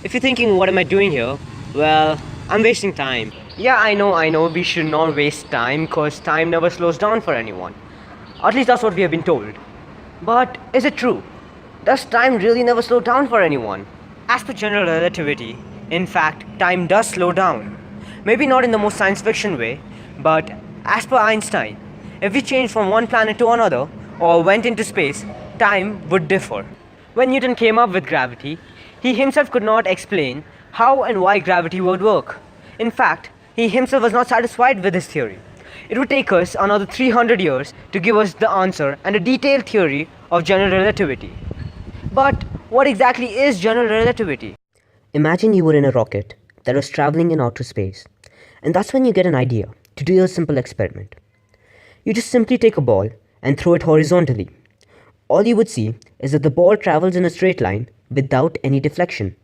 If you're thinking, what am I doing here? Well, I'm wasting time. Yeah, I know, we should not waste time because time never slows down for anyone. At least that's what we have been told. But is it true? Does time really never slow down for anyone? As per general relativity, in fact, time does slow down. Maybe not in the most science fiction way, but as per Einstein, if we changed from one planet to another or went into space, time would differ. When Newton came up with gravity, he himself could not explain how and why gravity would work. In fact, he himself was not satisfied with his theory. It would take us another 300 years to give us the answer and a detailed theory of general relativity. But what exactly is general relativity? Imagine you were in a rocket that was traveling in outer space, and that's when you get an idea to do a simple experiment. You just simply take a ball and throw it horizontally. All you would see is that the ball travels in a straight line without any deflection.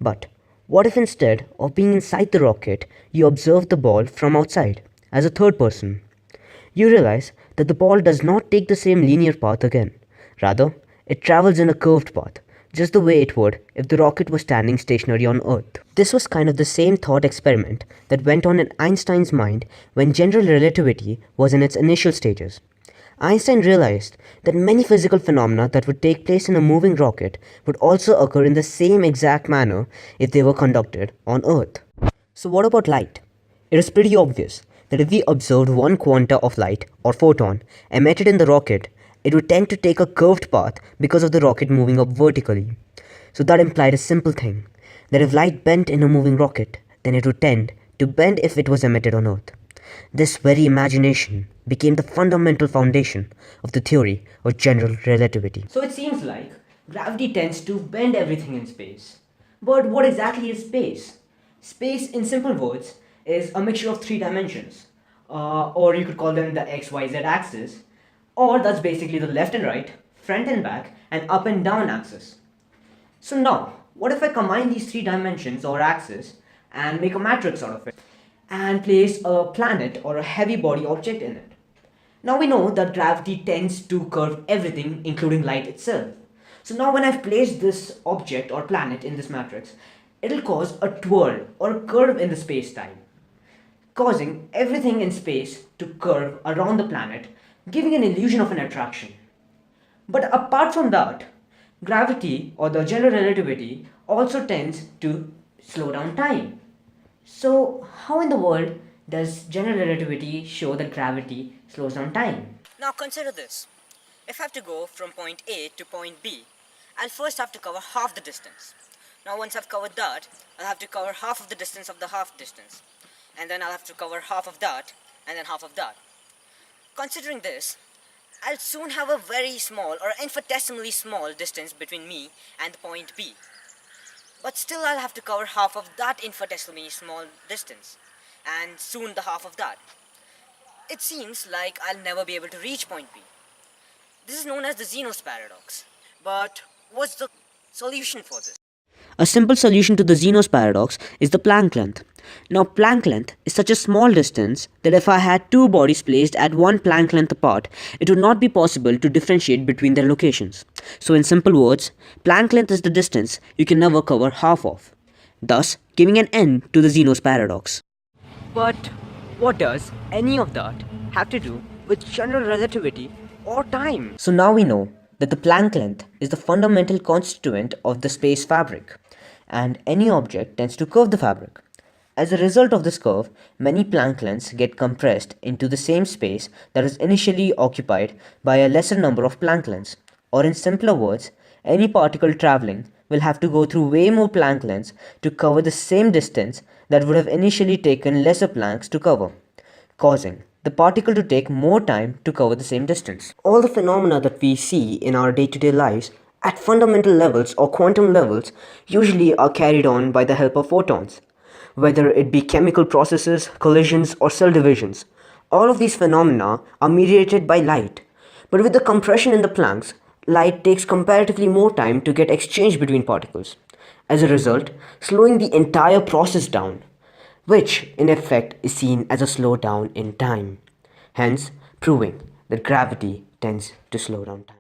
But what if instead of being inside the rocket, you observe the ball from outside as a third person? You realize that the ball does not take the same linear path again. Rather, it travels in a curved path, just the way it would if the rocket was standing stationary on Earth. This was kind of the same thought experiment that went on in Einstein's mind when general relativity was in its initial stages. Einstein realized that many physical phenomena that would take place in a moving rocket would also occur in the same exact manner if they were conducted on Earth. So what about light? It is pretty obvious that if we observed one quanta of light or photon emitted in the rocket, it would tend to take a curved path because of the rocket moving up vertically. So that implied a simple thing, that if light bent in a moving rocket, then it would tend to bend if it was emitted on Earth. This very imagination became the fundamental foundation of the theory of general relativity. So it seems like gravity tends to bend everything in space. But what exactly is space? Space, in simple words, is a mixture of three dimensions. Or you could call them the XYZ axis. Or that's basically the left and right, front and back, and up and down axis. So now, what if I combine these three dimensions or axes and make a matrix out of it and place a planet or a heavy body object in it? Now we know that gravity tends to curve everything, including light itself. So now when I've placed this object or planet in this matrix, it'll cause a twirl or a curve in the space-time, causing everything in space to curve around the planet, giving an illusion of an attraction. But apart from that, gravity or the general relativity also tends to slow down time. So how in the world does general relativity show that gravity slows down time? Now consider this. If I have to go from point A to point B, I'll first have to cover half the distance. Now once I've covered that, I'll have to cover half of the distance of the half distance. And then I'll have to cover half of that, and then half of that. Considering this, I'll soon have a very small or infinitesimally small distance between me and the point B. But still I'll have to cover half of that infinitesimally small distance, and soon the half of that. It seems like I'll never be able to reach point B. This is known as the Zeno's paradox. But what's the solution for this? A simple solution to the Zeno's paradox is the Planck length. Now Planck length is such a small distance that if I had two bodies placed at one Planck length apart, it would not be possible to differentiate between their locations. So in simple words, Planck length is the distance you can never cover half of, thus giving an end to the Zeno's paradox. But what does any of that have to do with general relativity or time? So now we know that the Planck length is the fundamental constituent of the space fabric, and any object tends to curve the fabric. As a result of this curve, many Planck lengths get compressed into the same space that is initially occupied by a lesser number of Planck lengths. Or in simpler words, any particle traveling will have to go through way more Planck lengths to cover the same distance that would have initially taken lesser Plancks to cover, causing the particle to take more time to cover the same distance. All the phenomena that we see in our day-to-day lives at fundamental levels or quantum levels usually are carried on by the help of photons. Whether it be chemical processes, collisions, or cell divisions, all of these phenomena are mediated by light. But with the compression in the Plancks, light takes comparatively more time to get exchanged between particles. As a result, slowing the entire process down, which in effect is seen as a slowdown in time, hence proving that gravity tends to slow down time.